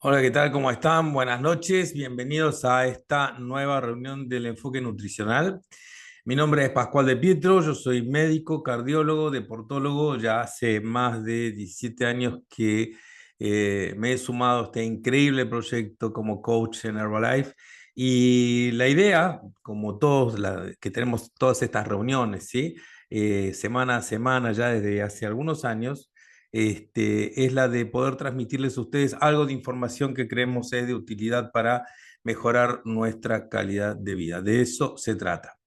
Hola, ¿qué tal? ¿Cómo están? Buenas noches. Bienvenidos a esta nueva reunión del enfoque nutricional. Mi nombre es Pascual de Pietro, yo soy médico, cardiólogo, deportólogo. Ya hace más de 17 años que me he sumado a este increíble proyecto como coach en Herbalife. Y la idea, como todos que tenemos todas estas reuniones, ¿sí? Semana a semana, ya desde hace algunos años, es la de poder transmitirles a ustedes algo de información que creemos es de utilidad para mejorar nuestra calidad de vida. De eso se trata.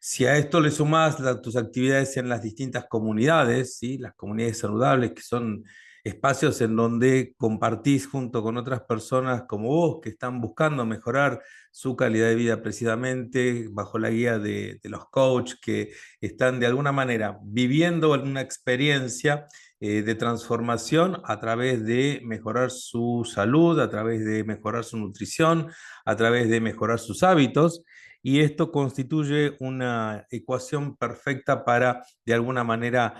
Si a esto le sumas tus actividades en las distintas comunidades, ¿sí? Las comunidades saludables, que son espacios en donde compartís junto con otras personas como vos, que están buscando mejorar su calidad de vida precisamente bajo la guía de los coaches que están de alguna manera viviendo una experiencia de transformación a través de mejorar su salud, a través de mejorar su nutrición, a través de mejorar sus hábitos. Y esto constituye una ecuación perfecta para, de alguna manera,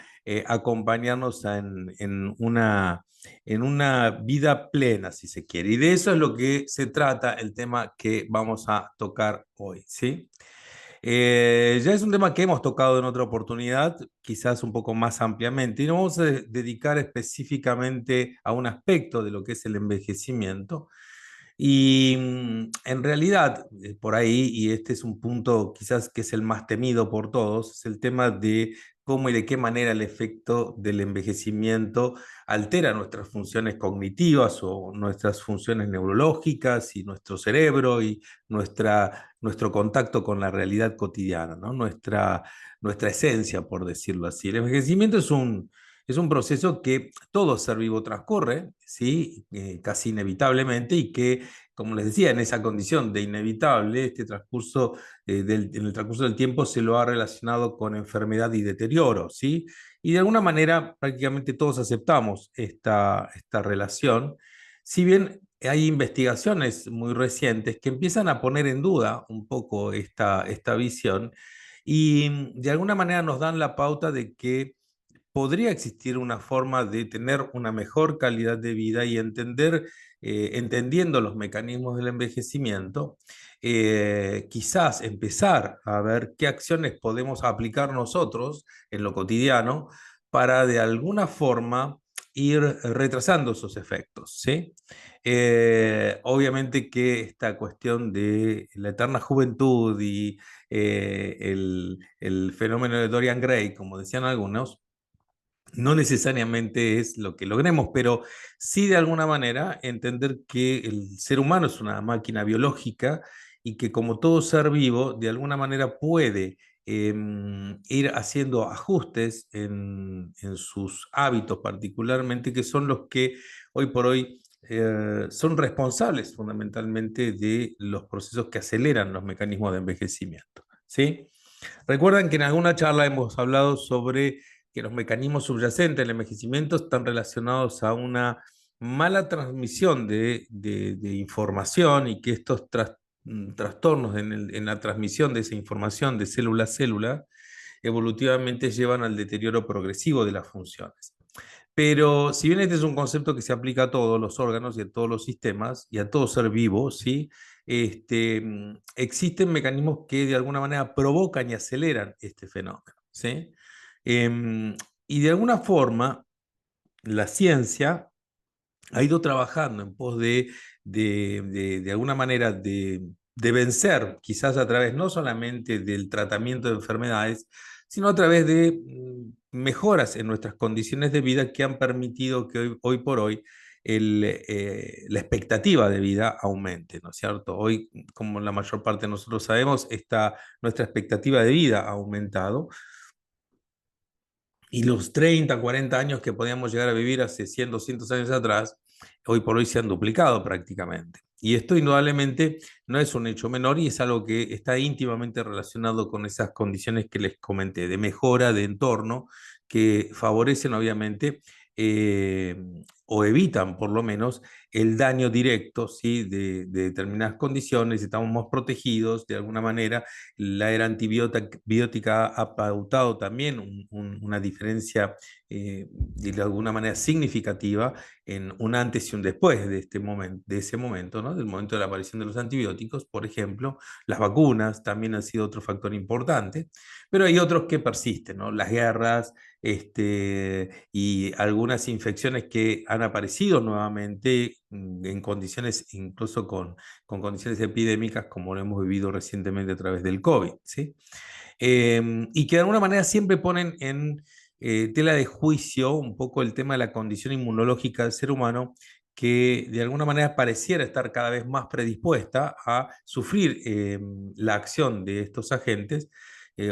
acompañarnos en una vida plena, si se quiere. Y de eso es lo que se trata el tema que vamos a tocar hoy, ¿sí? Ya es un tema que hemos tocado en otra oportunidad, quizás un poco más ampliamente, y nos vamos a dedicar específicamente a un aspecto de lo que es el envejecimiento. Y en realidad, por ahí, y este es un punto quizás que es el más temido por todos, es el tema de cómo y de qué manera el efecto del envejecimiento altera nuestras funciones cognitivas o nuestras funciones neurológicas y nuestro cerebro y nuestro contacto con la realidad cotidiana, ¿no? Nuestra esencia, por decirlo así. El envejecimiento es un proceso que todo ser vivo transcurre, ¿sí? Casi inevitablemente, y que, como les decía, en esa condición de inevitable, este transcurso, en el transcurso del tiempo se lo ha relacionado con enfermedad y deterioro, ¿sí? Y de alguna manera prácticamente todos aceptamos esta relación, si bien hay investigaciones muy recientes que empiezan a poner en duda un poco esta visión y de alguna manera nos dan la pauta de que podría existir una forma de tener una mejor calidad de vida y entendiendo los mecanismos del envejecimiento, quizás empezar a ver qué acciones podemos aplicar nosotros en lo cotidiano para de alguna forma ir retrasando esos efectos, ¿sí? Obviamente que esta cuestión de la eterna juventud y el fenómeno de Dorian Gray, como decían algunos, no necesariamente es lo que logremos, pero sí de alguna manera entender que el ser humano es una máquina biológica y que como todo ser vivo, de alguna manera puede ir haciendo ajustes en sus hábitos particularmente, que son los que hoy por hoy son responsables fundamentalmente de los procesos que aceleran los mecanismos de envejecimiento. ¿Sí? Recuerdan que en alguna charla hemos hablado sobre que los mecanismos subyacentes del envejecimiento están relacionados a una mala transmisión de información y que estos trastornos en la transmisión de esa información de célula a célula evolutivamente llevan al deterioro progresivo de las funciones. Pero si bien este es un concepto que se aplica a todos los órganos y a todos los sistemas y a todo ser vivo, ¿sí? Existen mecanismos que de alguna manera provocan y aceleran este fenómeno, ¿sí? Em, y de alguna forma, la ciencia ha ido trabajando en pos de alguna manera, de vencer, quizás a través no solamente del tratamiento de enfermedades, sino a través de mejoras en nuestras condiciones de vida que han permitido que hoy por hoy la expectativa de vida aumente, ¿no es cierto? Hoy, como la mayor parte de nosotros sabemos, nuestra expectativa de vida ha aumentado y los 30, 40 años que podíamos llegar a vivir hace 100, 200 años atrás, hoy por hoy se han duplicado prácticamente. Y esto indudablemente no es un hecho menor y es algo que está íntimamente relacionado con esas condiciones que les comenté, de mejora de entorno, que favorecen obviamente eh, o evitan por lo menos el daño directo, ¿sí? de determinadas condiciones, estamos más protegidos de alguna manera. La era antibiótica ha pautado también una diferencia de alguna manera significativa en un antes y un después de, este momento, de ese momento, ¿no? Del momento de la aparición de los antibióticos, por ejemplo. Las vacunas también han sido otro factor importante, pero hay otros que persisten, ¿no? Las guerras, y algunas infecciones que han aparecido nuevamente en condiciones, incluso con condiciones epidémicas, como lo hemos vivido recientemente a través del COVID, ¿sí? Y que de alguna manera siempre ponen en tela de juicio un poco el tema de la condición inmunológica del ser humano, que de alguna manera pareciera estar cada vez más predispuesta a sufrir la acción de estos agentes.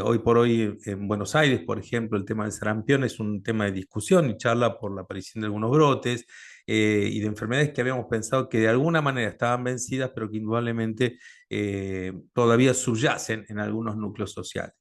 Hoy por hoy en Buenos Aires, por ejemplo, el tema del sarampión es un tema de discusión y charla por la aparición de algunos brotes y de enfermedades que habíamos pensado que de alguna manera estaban vencidas, pero que indudablemente todavía subyacen en algunos núcleos sociales.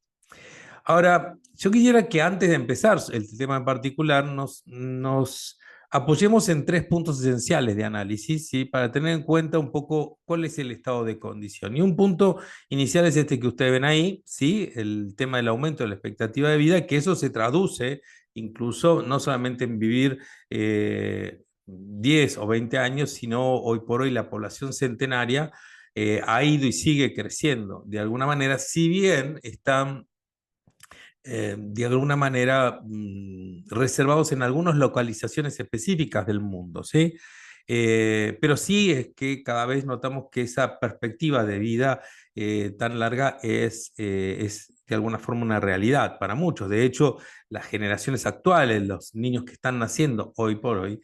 Ahora, yo quisiera que antes de empezar el tema en particular, nos apoyemos en tres puntos esenciales de análisis, ¿sí? Para tener en cuenta un poco cuál es el estado de condición. Y un punto inicial es este que ustedes ven ahí, ¿sí? El tema del aumento de la expectativa de vida, que eso se traduce incluso no solamente en vivir 10 o 20 años, sino hoy por hoy la población centenaria ha ido y sigue creciendo. De alguna manera, si bien están de alguna manera reservados en algunas localizaciones específicas del mundo, ¿sí? Pero sí es que cada vez notamos que esa perspectiva de vida tan larga es de alguna forma una realidad para muchos. De hecho, las generaciones actuales, los niños que están naciendo hoy por hoy,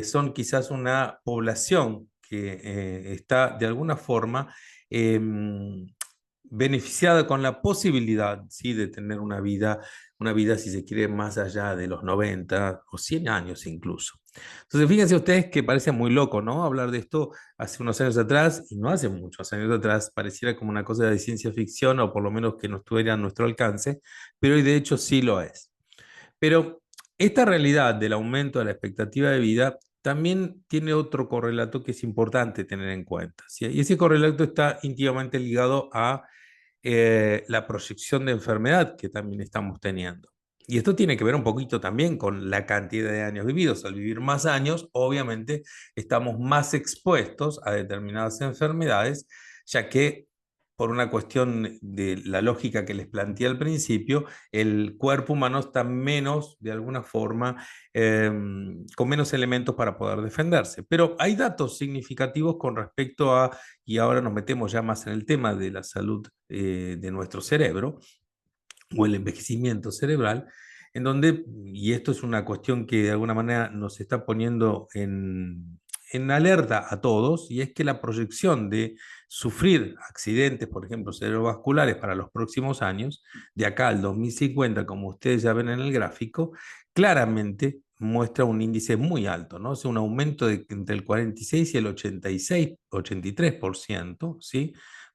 son quizás una población que está de alguna forma beneficiada con la posibilidad, ¿sí? De tener una vida, si se quiere, más allá de los 90 o 100 años incluso. Entonces, fíjense ustedes que parece muy loco, ¿no? Hablar de esto hace unos años atrás, y no hace muchos años atrás, pareciera como una cosa de ciencia ficción, o por lo menos que no estuviera a nuestro alcance, pero hoy de hecho sí lo es. Pero esta realidad del aumento de la expectativa de vida también tiene otro correlato que es importante tener en cuenta, ¿sí? Y ese correlato está íntimamente ligado a la proyección de enfermedad que también estamos teniendo. Y esto tiene que ver un poquito también con la cantidad de años vividos. Al vivir más años, obviamente, estamos más expuestos a determinadas enfermedades, ya que por una cuestión de la lógica que les planteé al principio, el cuerpo humano está menos, de alguna forma, con menos elementos para poder defenderse. Pero hay datos significativos con respecto a, y ahora nos metemos ya más en el tema de la salud de nuestro cerebro o el envejecimiento cerebral, en donde, y esto es una cuestión que de alguna manera nos está poniendo en alerta a todos, y es que la proyección de sufrir accidentes, por ejemplo, cerebrovasculares para los próximos años, de acá al 2050, como ustedes ya ven en el gráfico, claramente muestra un índice muy alto, ¿no? O sea, un aumento de entre el 46 y el 86, 83%, ¿sí?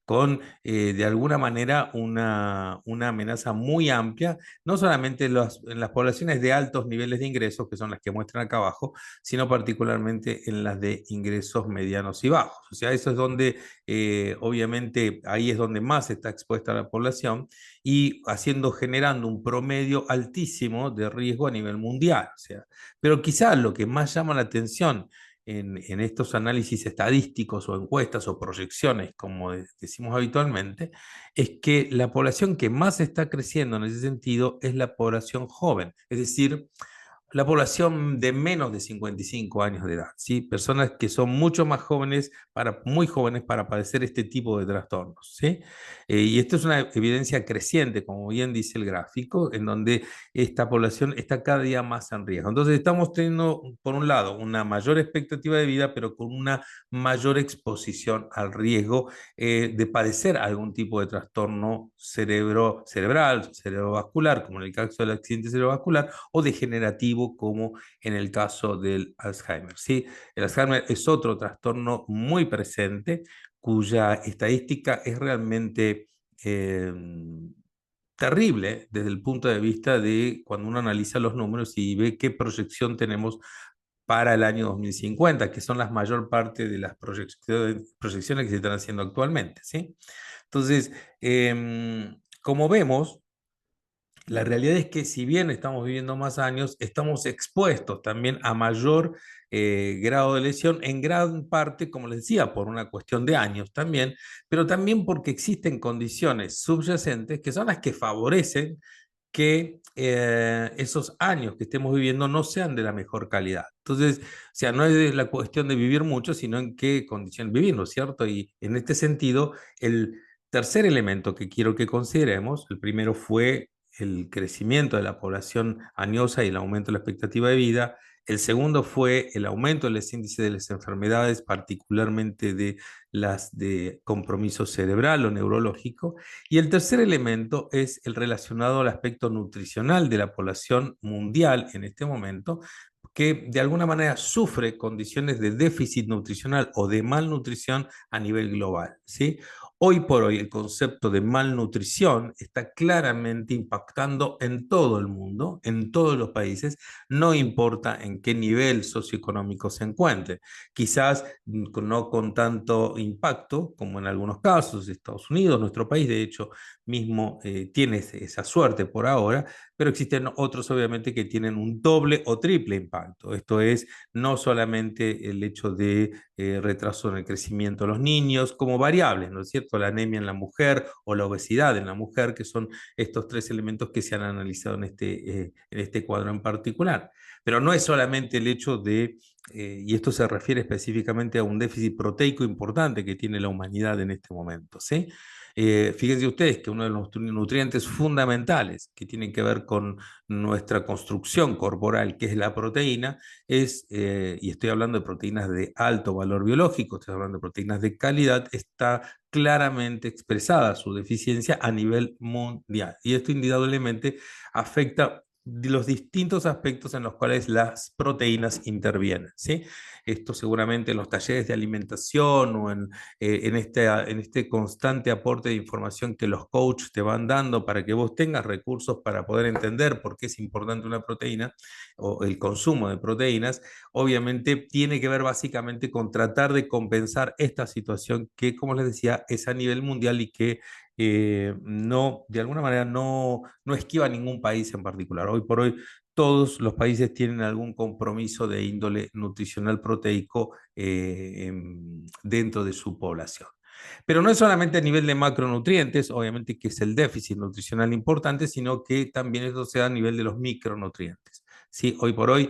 Con de alguna manera una amenaza muy amplia, no solamente en las poblaciones de altos niveles de ingresos, que son las que muestran acá abajo, sino particularmente en las de ingresos medianos y bajos. O sea, eso es donde, obviamente, ahí es donde más está expuesta la población y generando un promedio altísimo de riesgo a nivel mundial. O sea, pero quizás lo que más llama la atención en estos análisis estadísticos o encuestas o proyecciones, como decimos habitualmente, es que la población que más está creciendo en ese sentido es la población joven, es decir, la población de menos de 55 años de edad, ¿sí? Personas que son mucho más jóvenes, muy jóvenes para padecer este tipo de trastornos, ¿sí? Y esto es una evidencia creciente, como bien dice el gráfico, en donde esta población está cada día más en riesgo. Entonces estamos teniendo, por un lado, una mayor expectativa de vida, pero con una mayor exposición al riesgo de padecer algún tipo de trastorno cerebral, cerebrovascular, como en el caso del accidente cerebrovascular, o degenerativo, como en el caso del Alzheimer, ¿sí? El Alzheimer es otro trastorno muy presente, cuya estadística es realmente terrible desde el punto de vista de cuando uno analiza los números y ve qué proyección tenemos para el año 2050, que son la mayor parte de las proyecciones que se están haciendo actualmente, ¿sí? Entonces, como vemos, la realidad es que si bien estamos viviendo más años, estamos expuestos también a mayor grado de lesión, en gran parte, como les decía, por una cuestión de años también, pero también porque existen condiciones subyacentes que son las que favorecen que esos años que estemos viviendo no sean de la mejor calidad. Entonces, o sea, no es la cuestión de vivir mucho, sino en qué condición vivir, ¿no es cierto? Y en este sentido, el tercer elemento que quiero que consideremos, el primero fue el crecimiento de la población añosa y el aumento de la expectativa de vida. El segundo fue el aumento del índice de las enfermedades, particularmente de las de compromiso cerebral o neurológico. Y el tercer elemento es el relacionado al aspecto nutricional de la población mundial en este momento, que de alguna manera sufre condiciones de déficit nutricional o de malnutrición a nivel global, ¿sí? Hoy por hoy el concepto de malnutrición está claramente impactando en todo el mundo, en todos los países, no importa en qué nivel socioeconómico se encuentre. Quizás no con tanto impacto como en algunos casos, Estados Unidos, nuestro país de hecho mismo tiene esa suerte por ahora, pero existen otros obviamente que tienen un doble o triple impacto. Esto es no solamente el hecho de retraso en el crecimiento de los niños como variables, ¿no es cierto? La anemia en la mujer o la obesidad en la mujer, que son estos tres elementos que se han analizado en este cuadro en particular. Pero no es solamente el hecho de, y esto se refiere específicamente a un déficit proteico importante que tiene la humanidad en este momento, ¿sí? Fíjense ustedes que uno de los nutrientes fundamentales que tienen que ver con nuestra construcción corporal, que es la proteína, y estoy hablando de proteínas de alto valor biológico, estoy hablando de proteínas de calidad, está claramente expresada su deficiencia a nivel mundial. Y esto indudablemente afecta los distintos aspectos en los cuales las proteínas intervienen, ¿sí? Esto seguramente en los talleres de alimentación o en este constante aporte de información que los coaches te van dando para que vos tengas recursos para poder entender por qué es importante una proteína o el consumo de proteínas, obviamente tiene que ver básicamente con tratar de compensar esta situación que, como les decía, es a nivel mundial y que no, de alguna manera no esquiva a ningún país en particular. Hoy por hoy todos los países tienen algún compromiso de índole nutricional proteico dentro de su población. Pero no es solamente a nivel de macronutrientes, obviamente que es el déficit nutricional importante, sino que también esto se da a nivel de los micronutrientes. Sí, hoy por hoy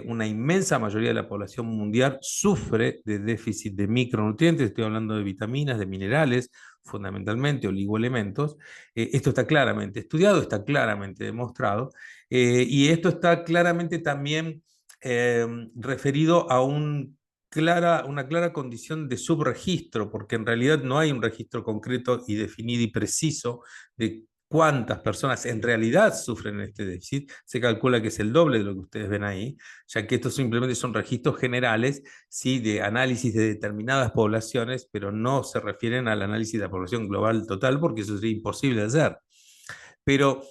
una inmensa mayoría de la población mundial sufre de déficit de micronutrientes, estoy hablando de vitaminas, de minerales, fundamentalmente oligoelementos. Esto está claramente estudiado, está claramente demostrado, y esto está claramente también referido a una clara condición de subregistro, porque en realidad no hay un registro concreto y definido y preciso de cuántas personas en realidad sufren este déficit. Se calcula que es el doble de lo que ustedes ven ahí, ya que estos simplemente son registros generales, ¿sí? De análisis de determinadas poblaciones, pero no se refieren al análisis de la población global total, porque eso sería imposible de hacer. Pero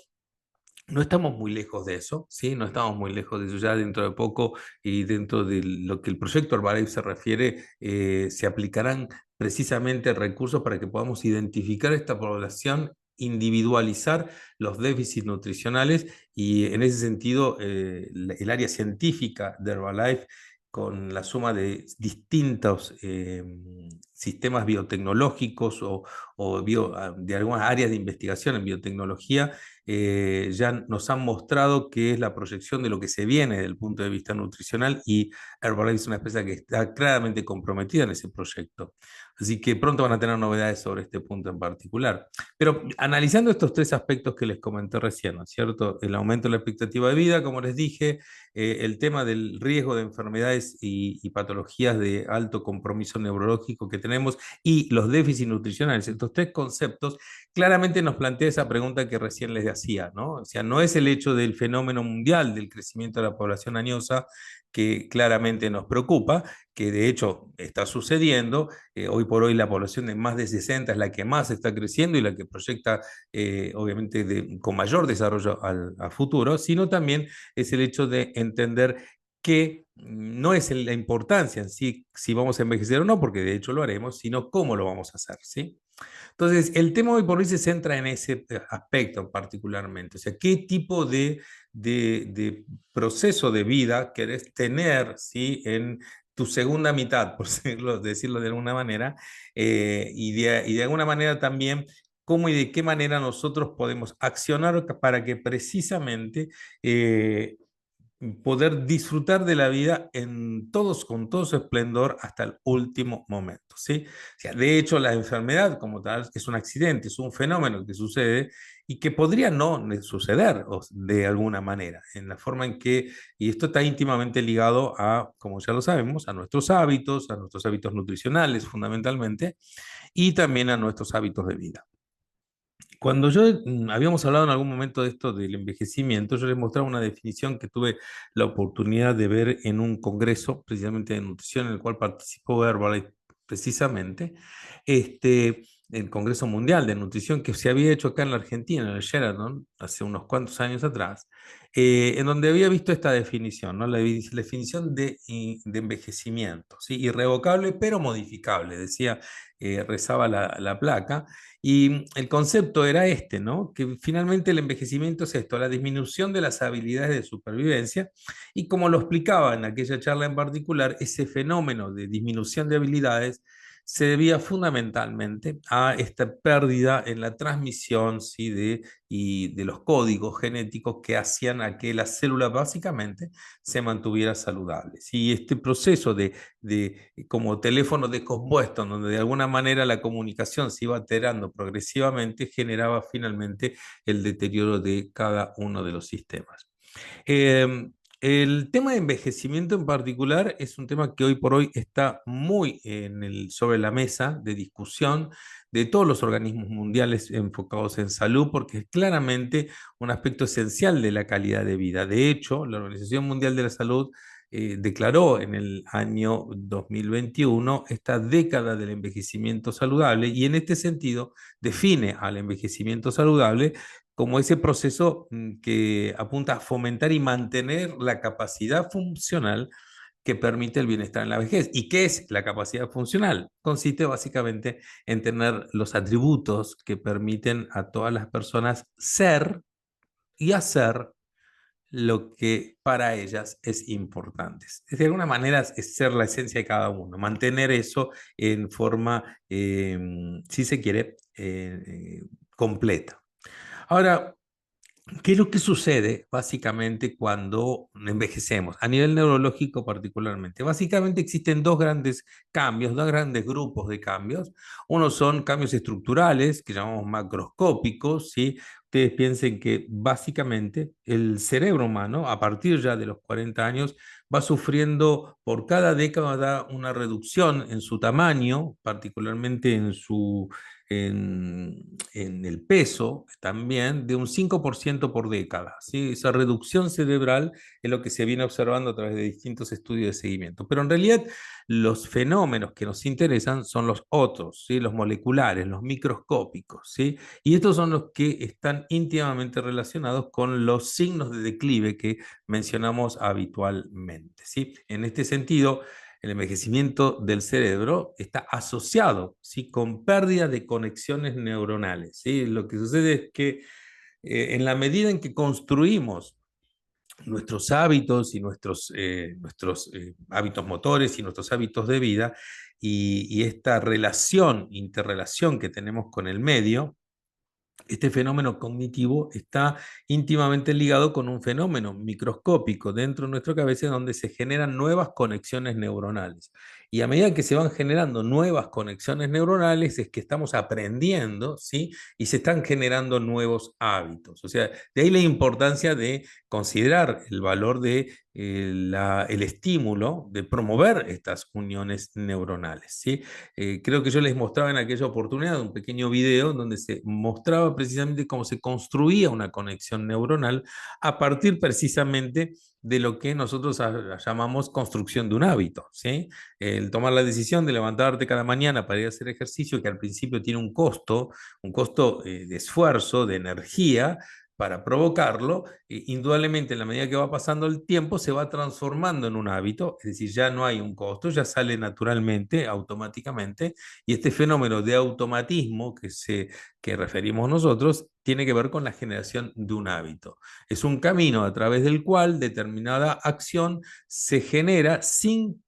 no estamos muy lejos de eso, ¿sí? No estamos muy lejos de eso. Ya dentro de poco y dentro de lo que el proyecto Herbalife se refiere, se aplicarán precisamente recursos para que podamos identificar esta población, individualizar los déficits nutricionales y en ese sentido el área científica de Herbalife con la suma de distintos sistemas biotecnológicos o de algunas áreas de investigación en biotecnología, ya nos han mostrado que es la proyección de lo que se viene desde el punto de vista nutricional y Herbalife es una empresa que está claramente comprometida en ese proyecto. Así que pronto van a tener novedades sobre este punto en particular. Pero analizando estos tres aspectos que les comenté recién, ¿no es cierto? El aumento de la expectativa de vida, como les dije, el tema del riesgo de enfermedades y patologías de alto compromiso neurológico que tenemos y los déficits nutricionales, estos tres conceptos claramente nos plantea esa pregunta que recién les hacía, ¿no? O sea, no es el hecho del fenómeno mundial del crecimiento de la población añosa que claramente nos preocupa, que de hecho está sucediendo. Hoy por hoy la población de más de 60 es la que más está creciendo y la que proyecta, obviamente, con mayor desarrollo a futuro, sino también es el hecho de entender que no es la importancia en sí si vamos a envejecer o no, porque de hecho lo haremos, sino cómo lo vamos a hacer, ¿sí? Entonces, el tema hoy por hoy se centra en ese aspecto particularmente, o sea, qué tipo de proceso de vida querés tener, ¿sí? En tu segunda mitad, por decirlo de alguna manera, y de alguna manera también cómo y de qué manera nosotros podemos accionar para que precisamente poder disfrutar de la vida con todo su esplendor hasta el último momento, ¿sí? O sea, de hecho, la enfermedad como tal es un accidente, es un fenómeno que sucede y que podría no suceder de alguna manera, en la forma en que, y esto está íntimamente ligado a, como ya lo sabemos, a nuestros hábitos nutricionales fundamentalmente, y también a nuestros hábitos de vida. Cuando habíamos hablado en algún momento de esto del envejecimiento, yo les mostraba una definición que tuve la oportunidad de ver en un congreso, precisamente de nutrición, en el cual participó Herbalife precisamente, el Congreso Mundial de Nutrición que se había hecho acá en la Argentina, en el Sheraton, hace unos cuantos años atrás, en donde había visto esta definición, ¿no? La definición de envejecimiento, ¿sí? Irrevocable pero modificable, decía, rezaba la placa. Y el concepto era este, ¿no? Que finalmente el envejecimiento es esto, la disminución de las habilidades de supervivencia. Y como lo explicaba en aquella charla en particular, ese fenómeno de disminución de habilidades se debía fundamentalmente a esta pérdida en la transmisión, ¿sí? Y de los códigos genéticos que hacían a que la célula básicamente se mantuviera saludable. Y este proceso de como teléfono descompuesto, donde de alguna manera la comunicación se iba alterando progresivamente, generaba finalmente el deterioro de cada uno de los sistemas. Eh, el tema de envejecimiento en particular es un tema que hoy por hoy está muy sobre la mesa de discusión de todos los organismos mundiales enfocados en salud, porque es claramente un aspecto esencial de la calidad de vida. De hecho, la Organización Mundial de la Salud declaró en el año 2021 esta década del envejecimiento saludable y en este sentido define al envejecimiento saludable como ese proceso que apunta a fomentar y mantener la capacidad funcional que permite el bienestar en la vejez. ¿Y qué es la capacidad funcional? Consiste básicamente en tener los atributos que permiten a todas las personas ser y hacer lo que para ellas es importante. De alguna manera es ser la esencia de cada uno, mantener eso en forma, si se quiere, completa. Ahora, ¿qué es lo que sucede básicamente cuando envejecemos? A nivel neurológico particularmente. Básicamente existen dos grandes cambios, dos grandes grupos de cambios. Uno son cambios estructurales, que llamamos macroscópicos, ¿sí? Ustedes piensen que básicamente el cerebro humano, a partir ya de los 40 años, va sufriendo por cada década una reducción en su tamaño, particularmente en el peso también de un 5% por década, ¿sí? Esa reducción cerebral es lo que se viene observando a través de distintos estudios de seguimiento. Pero en realidad los fenómenos que nos interesan son los otros, ¿sí? Los moleculares, los microscópicos, ¿sí? Y estos son los que están íntimamente relacionados con los signos de declive que mencionamos habitualmente, ¿sí? En este sentido, el envejecimiento del cerebro está asociado, ¿sí? Con pérdida de conexiones neuronales, ¿sí? Lo que sucede es que en la medida en que construimos nuestros hábitos y nuestros hábitos motores y nuestros hábitos de vida y esta interrelación que tenemos con el medio, este fenómeno cognitivo está íntimamente ligado con un fenómeno microscópico dentro de nuestra cabeza donde se generan nuevas conexiones neuronales. Y a medida que se van generando nuevas conexiones neuronales es que estamos aprendiendo, ¿sí? Y se están generando nuevos hábitos. O sea, de ahí la importancia de considerar el valor de el estímulo de promover estas uniones neuronales, ¿sí? Creo que yo les mostraba en aquella oportunidad un pequeño video donde se mostraba precisamente cómo se construía una conexión neuronal a partir precisamente de lo que nosotros llamamos construcción de un hábito, ¿sí? El tomar la decisión de levantarte cada mañana para ir a hacer ejercicio, que al principio tiene un costo de esfuerzo, de energía, para provocarlo, indudablemente en la medida que va pasando el tiempo se va transformando en un hábito, es decir, ya no hay un costo, ya sale naturalmente, automáticamente, y este fenómeno de automatismo que referimos nosotros tiene que ver con la generación de un hábito. Es un camino a través del cual determinada acción se genera sin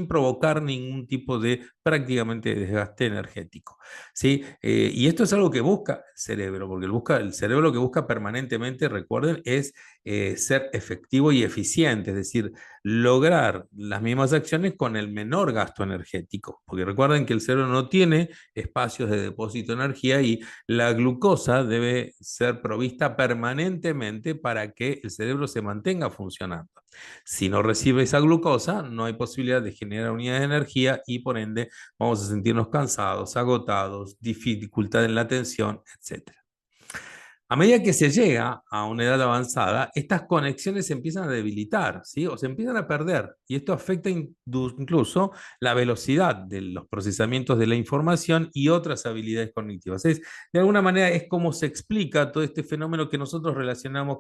provocar ningún tipo de prácticamente desgaste energético. ¿Sí? Y esto es algo que busca el cerebro, porque el cerebro lo que busca permanentemente, recuerden, es ser efectivo y eficiente, es decir, lograr las mismas acciones con el menor gasto energético, porque recuerden que el cerebro no tiene espacios de depósito de energía y la glucosa debe ser provista permanentemente para que el cerebro se mantenga funcionando. Si no recibe esa glucosa, no hay posibilidad de generar unidades de energía y por ende vamos a sentirnos cansados, agotados, dificultad en la atención, etcétera. A medida que se llega a una edad avanzada, estas conexiones se empiezan a debilitar, ¿sí? O se empiezan a perder. Y esto afecta incluso la velocidad de los procesamientos de la información y otras habilidades cognitivas. De alguna manera es como se explica todo este fenómeno que nosotros relacionamos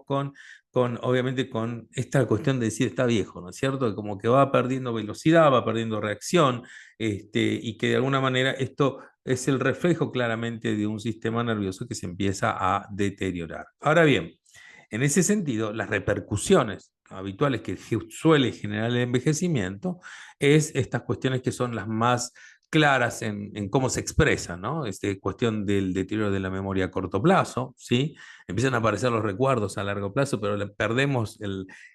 obviamente, con esta cuestión de decir está viejo, ¿no es cierto? Como que va perdiendo velocidad, va perdiendo reacción, y que de alguna manera esto es el reflejo claramente de un sistema nervioso que se empieza a deteriorar. Ahora bien, en ese sentido, las repercusiones habituales que suele generar el envejecimiento es estas cuestiones que son las más claras en cómo se expresan, ¿no? Cuestión del deterioro de la memoria a corto plazo, ¿sí? Empiezan a aparecer los recuerdos a largo plazo, pero perdemos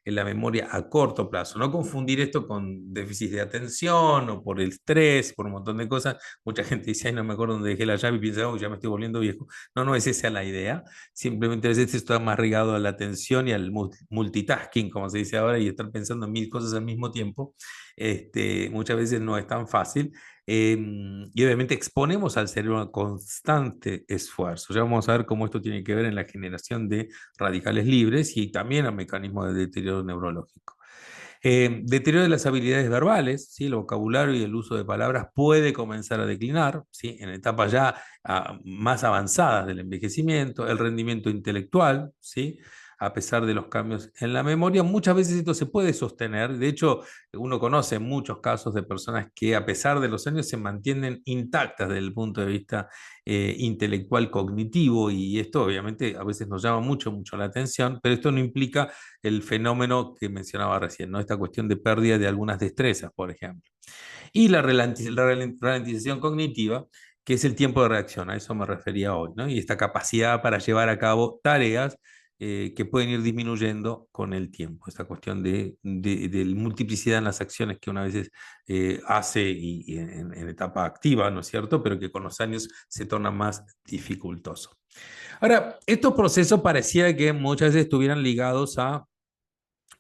la memoria a corto plazo. No confundir esto con déficit de atención o por el estrés, por un montón de cosas. Mucha gente dice, ay, no me acuerdo dónde dejé la llave y piensa, oh, ya me estoy volviendo viejo. No, no es esa la idea. Simplemente a veces esto está más ligado a la atención y al multitasking, como se dice ahora, y estar pensando en mil cosas al mismo tiempo. Muchas veces no es tan fácil. Y obviamente exponemos al cerebro a constante esfuerzo. Ya vamos a ver cómo esto tiene que ver en la generación de radicales libres y también a mecanismos de deterioro neurológico. Deterioro de las habilidades verbales, ¿sí? El vocabulario y el uso de palabras puede comenzar a declinar, ¿sí? En etapas ya más avanzadas del envejecimiento, el rendimiento intelectual, ¿sí? A pesar de los cambios en la memoria, muchas veces esto se puede sostener. De hecho, uno conoce muchos casos de personas que a pesar de los años se mantienen intactas desde el punto de vista intelectual cognitivo, y esto obviamente a veces nos llama mucho, mucho la atención, pero esto no implica el fenómeno que mencionaba recién, ¿no? Esta cuestión de pérdida de algunas destrezas, por ejemplo. Y la ralentización cognitiva, que es el tiempo de reacción, a eso me refería hoy, ¿no? Y esta capacidad para llevar a cabo tareas que pueden ir disminuyendo con el tiempo. Esta cuestión de multiplicidad en las acciones que una vez hace y en etapa activa, ¿no es cierto? Pero que con los años se torna más dificultoso. Ahora, estos procesos parecía que muchas veces estuvieran ligados a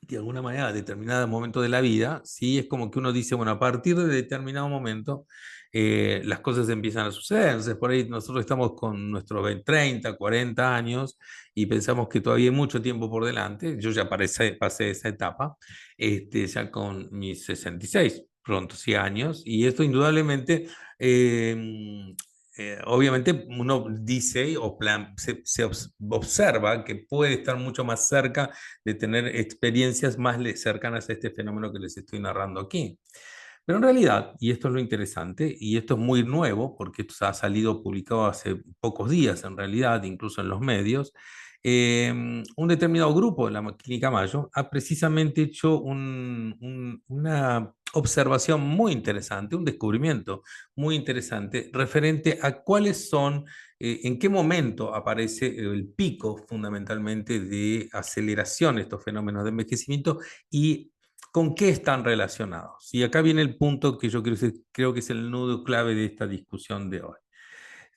de alguna manera, a determinado momento de la vida, ¿sí? Es como que uno dice, bueno, a partir de determinado momento, las cosas empiezan a suceder. Entonces, por ahí nosotros estamos con nuestros 20, 30, 40 años y pensamos que todavía hay mucho tiempo por delante. Yo ya pasé esa etapa, ya con mis 66 pronto, sí, años, y esto indudablemente obviamente uno dice se observa que puede estar mucho más cerca de tener experiencias más cercanas a este fenómeno que les estoy narrando aquí. Pero en realidad, y esto es lo interesante, y esto es muy nuevo, porque esto ha salido publicado hace pocos días en realidad, incluso en los medios, un determinado grupo de la Clínica Mayo ha precisamente hecho una observación muy interesante, un descubrimiento muy interesante referente a cuáles son, en qué momento aparece el pico fundamentalmente de aceleración de estos fenómenos de envejecimiento y con qué están relacionados. Y acá viene el punto que yo creo que es el nudo clave de esta discusión de hoy.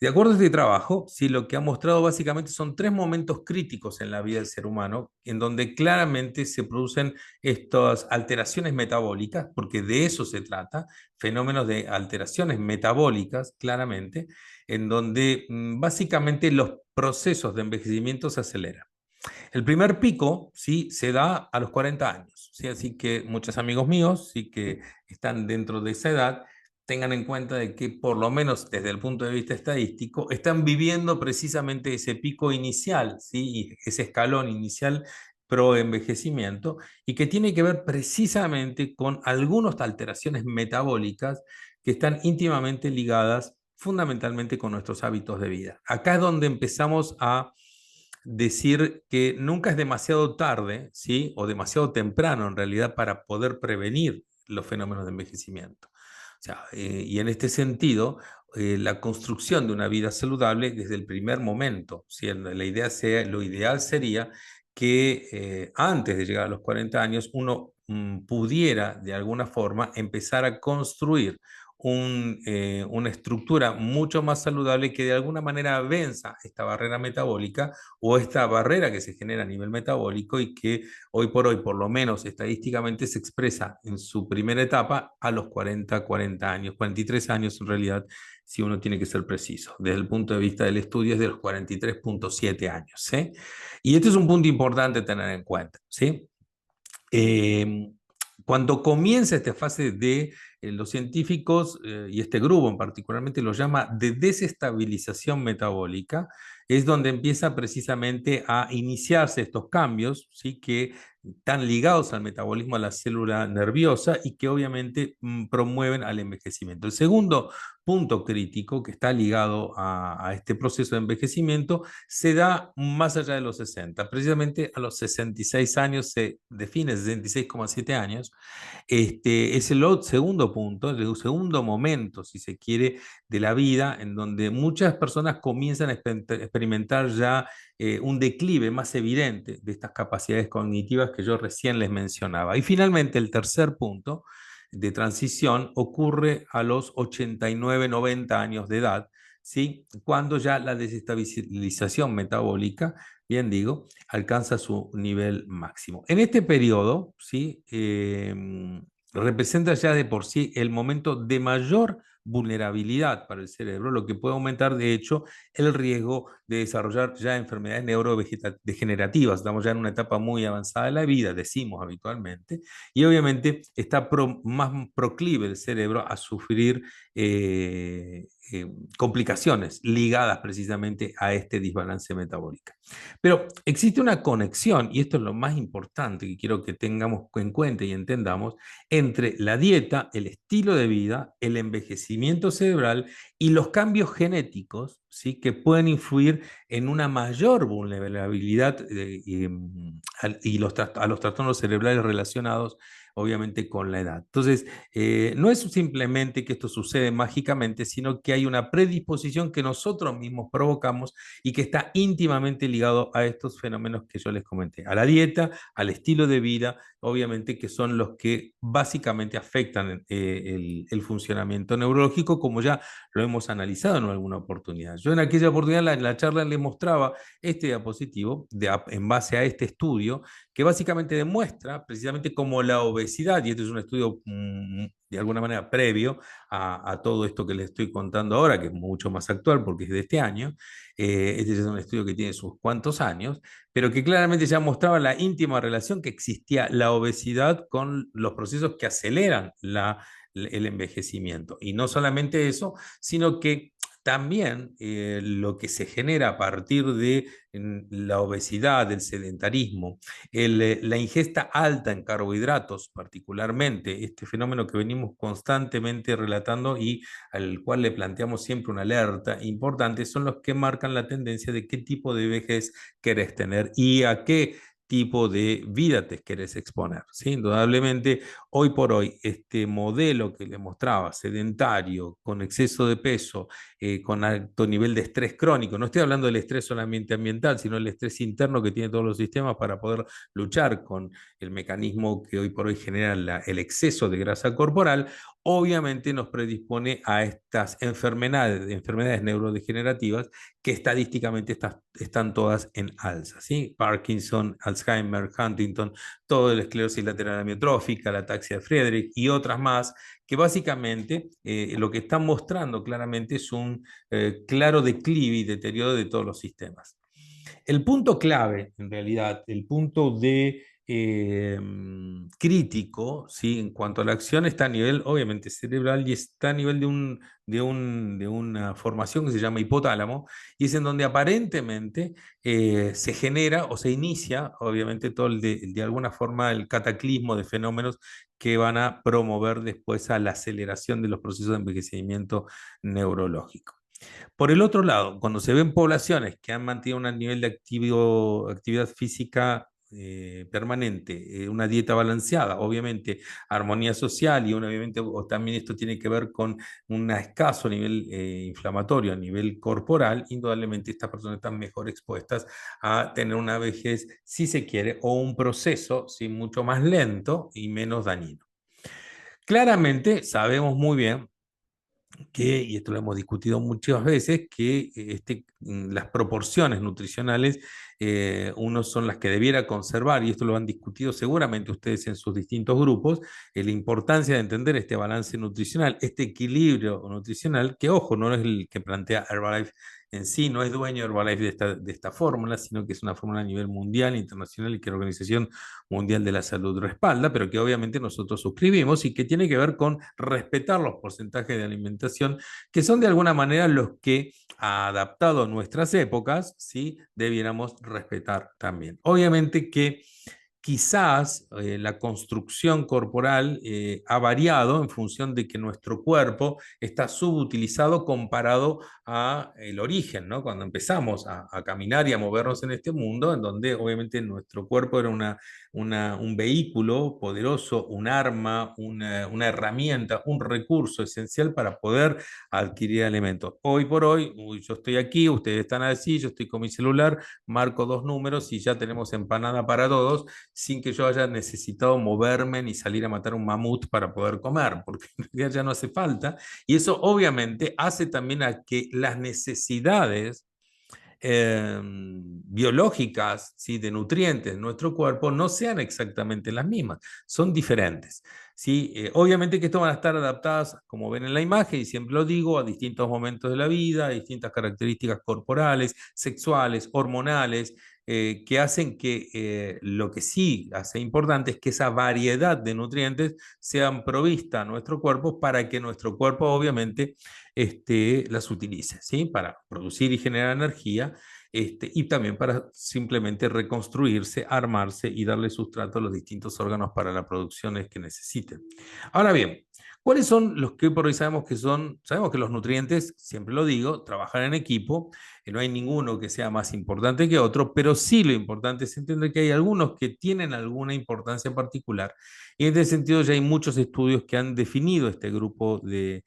De acuerdo a este trabajo, sí, lo que ha mostrado básicamente son tres momentos críticos en la vida del ser humano, en donde claramente se producen estas alteraciones metabólicas, porque de eso se trata, fenómenos de alteraciones metabólicas, claramente, en donde básicamente los procesos de envejecimiento se aceleran. El primer pico, sí, se da a los 40 años, ¿sí? Así que muchos amigos míos, sí, que están dentro de esa edad, tengan en cuenta de que por lo menos desde el punto de vista estadístico, están viviendo precisamente ese pico inicial, ¿sí? Ese escalón inicial pro envejecimiento y que tiene que ver precisamente con algunas alteraciones metabólicas que están íntimamente ligadas fundamentalmente con nuestros hábitos de vida. Acá es donde empezamos a decir que nunca es demasiado tarde, ¿sí? O demasiado temprano en realidad para poder prevenir los fenómenos de envejecimiento. O sea, y en este sentido, la construcción de una vida saludable desde el primer momento, ¿sí? La idea sea, lo ideal sería que antes de llegar a los 40 años uno pudiera de alguna forma empezar a construir una estructura mucho más saludable que de alguna manera venza esta barrera metabólica o esta barrera que se genera a nivel metabólico y que hoy por hoy, por lo menos estadísticamente, se expresa en su primera etapa a los 40 años, 43 años en realidad, si uno tiene que ser preciso. Desde el punto de vista del estudio es de los 43,7 años. ¿Sí? Y este es un punto importante tener en cuenta. ¿Sí? Eh, Cuando comienza esta fase de los científicos, y este grupo en particularmente lo llama de desestabilización metabólica, es donde empieza precisamente a iniciarse estos cambios, ¿sí? Que están ligados al metabolismo de la célula nerviosa y que obviamente promueven al envejecimiento. El segundo punto crítico que está ligado a este proceso de envejecimiento se da más allá de los 60. Precisamente a los 66 años se define 66,7 años. Es el segundo punto, el segundo momento, si se quiere, de la vida en donde muchas personas comienzan a experimentar ya un declive más evidente de estas capacidades cognitivas que yo recién les mencionaba. Y finalmente, el tercer punto de transición ocurre a los 89, 90 años de edad, ¿sí? Cuando ya la desestabilización metabólica, bien digo, alcanza su nivel máximo. En este periodo, ¿sí? Representa ya de por sí el momento de mayor vulnerabilidad para el cerebro, lo que puede aumentar, de hecho, el riesgo de desarrollar ya enfermedades neurodegenerativas. Estamos ya en una etapa muy avanzada de la vida, decimos habitualmente, y obviamente está más proclive el cerebro a sufrir complicaciones ligadas precisamente a este desbalance metabólico. Pero existe una conexión, y esto es lo más importante que quiero que tengamos en cuenta y entendamos, entre la dieta, el estilo de vida, el envejecimiento cerebral y los cambios genéticos, ¿sí? Que pueden influir en una mayor vulnerabilidad a los trastornos cerebrales relacionados obviamente con la edad. Entonces, no es simplemente que esto sucede mágicamente, sino que hay una predisposición que nosotros mismos provocamos y que está íntimamente ligado a estos fenómenos que yo les comenté, a la dieta, al estilo de vida, obviamente que son los que básicamente afectan el funcionamiento neurológico, como ya lo hemos analizado en alguna oportunidad. Yo en aquella oportunidad, en la charla, les mostraba este diapositivo en base a este estudio que básicamente demuestra precisamente cómo la obesidad, y este es un estudio de alguna manera previo a todo esto que les estoy contando ahora, que es mucho más actual porque es de este año, este es un estudio que tiene sus cuantos años, pero que claramente ya mostraba la íntima relación que existía la obesidad con los procesos que aceleran el envejecimiento. Y no solamente eso, sino que también lo que se genera a partir de la obesidad, del sedentarismo, la ingesta alta en carbohidratos, particularmente, este fenómeno que venimos constantemente relatando y al cual le planteamos siempre una alerta importante, son los que marcan la tendencia de qué tipo de vejez querés tener y a qué tipo de vida te querés exponer. ¿Sí? Indudablemente, hoy por hoy, este modelo que le mostraba, sedentario, con exceso de peso, con alto nivel de estrés crónico, no estoy hablando del estrés solamente ambiental, sino el estrés interno que tiene todos los sistemas para poder luchar con el mecanismo que hoy por hoy genera el exceso de grasa corporal, obviamente nos predispone a estas enfermedades neurodegenerativas que estadísticamente están todas en alza, ¿sí? Parkinson, Alzheimer, Huntington, todo el esclerosis lateral amiotrófica, la ataxia de Friedreich y otras más, que básicamente lo que están mostrando claramente es un claro declive y deterioro de todos los sistemas. El punto clave, en realidad, el punto de crítico, ¿sí? En cuanto a la acción, está a nivel, obviamente, cerebral y está a nivel de una formación que se llama hipotálamo, y es en donde aparentemente se genera o se inicia, obviamente, todo de alguna forma el cataclismo de fenómenos que van a promover después a la aceleración de los procesos de envejecimiento neurológico. Por el otro lado, cuando se ven poblaciones que han mantenido un nivel de actividad física permanente, una dieta balanceada, obviamente armonía social y obviamente o también esto tiene que ver con un escaso nivel inflamatorio a nivel corporal, indudablemente estas personas están mejor expuestas a tener una vejez, si se quiere, o un proceso ¿sí? mucho más lento y menos dañino. Claramente sabemos muy bien que, y esto lo hemos discutido muchas veces, que las proporciones nutricionales, uno son las que debiera conservar, y esto lo han discutido seguramente ustedes en sus distintos grupos, la importancia de entender este balance nutricional, este equilibrio nutricional, que ojo, no es el que plantea Herbalife en sí, no es dueño Herbalife de esta fórmula, sino que es una fórmula a nivel mundial, internacional y que la Organización Mundial de la Salud respalda, pero que obviamente nosotros suscribimos y que tiene que ver con respetar los porcentajes de alimentación que son de alguna manera los que, adaptado a nuestras épocas, ¿sí? Debiéramos respetar también. Obviamente que quizás la construcción corporal ha variado en función de que nuestro cuerpo está subutilizado comparado a el origen, ¿no? Cuando empezamos a caminar y a movernos en este mundo, en donde obviamente nuestro cuerpo era un vehículo poderoso, un arma, una herramienta, un recurso esencial para poder adquirir alimentos. Hoy por hoy, yo estoy aquí, ustedes están así, yo estoy con mi celular, marco dos números y ya tenemos empanada para todos, sin que yo haya necesitado moverme ni salir a matar un mamut para poder comer, porque en realidad ya no hace falta. Y eso obviamente hace también a que las necesidades biológicas, ¿sí? de nutrientes en nuestro cuerpo no sean exactamente las mismas, son diferentes. ¿Sí? Obviamente que esto van a estar adaptadas, como ven en la imagen, y siempre lo digo, a distintos momentos de la vida, a distintas características corporales, sexuales, hormonales, que hacen que lo que sí hace importante es que esa variedad de nutrientes sean provistas a nuestro cuerpo para que nuestro cuerpo obviamente las utilice, ¿sí? Para producir y generar energía, y también para simplemente reconstruirse, armarse y darle sustrato a los distintos órganos para las producciones que necesiten. Ahora bien, ¿cuáles son los que por hoy sabemos que son? Sabemos que los nutrientes, siempre lo digo, trabajan en equipo, no hay ninguno que sea más importante que otro, pero sí lo importante es entender que hay algunos que tienen alguna importancia particular. Y en este sentido ya hay muchos estudios que han definido este grupo de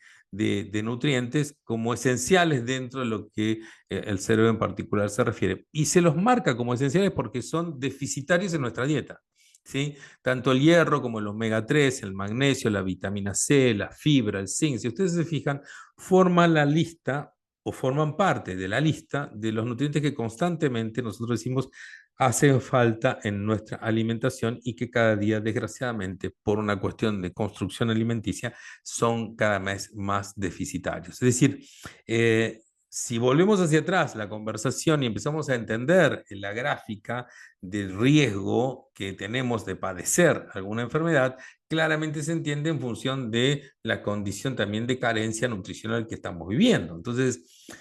nutrientes como esenciales dentro de lo que el cerebro en particular se refiere. Y se los marca como esenciales porque son deficitarios en nuestra dieta. ¿Sí? Tanto el hierro como el omega 3, el magnesio, la vitamina C, la fibra, el zinc, si ustedes se fijan, forman la lista o forman parte de la lista de los nutrientes que constantemente nosotros decimos hacen falta en nuestra alimentación y que cada día, desgraciadamente, por una cuestión de construcción alimenticia, son cada vez más deficitarios. Es decir, si volvemos hacia atrás la conversación y empezamos a entender la gráfica del riesgo que tenemos de padecer alguna enfermedad, claramente se entiende en función de la condición también de carencia nutricional que estamos viviendo. Entonces,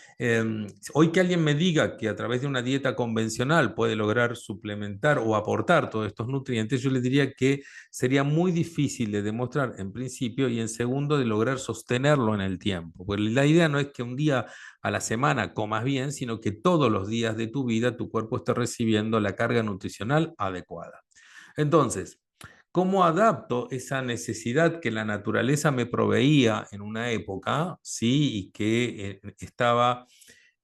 hoy que alguien me diga que a través de una dieta convencional puede lograr suplementar o aportar todos estos nutrientes, yo le diría que sería muy difícil de demostrar en principio y en segundo de lograr sostenerlo en el tiempo. Porque la idea no es que un día a la semana comas bien, sino que todos los días de tu vida tu cuerpo esté recibiendo la carga nutricional adecuada. Entonces, ¿cómo adapto esa necesidad que la naturaleza me proveía en una época, sí, y que estaba,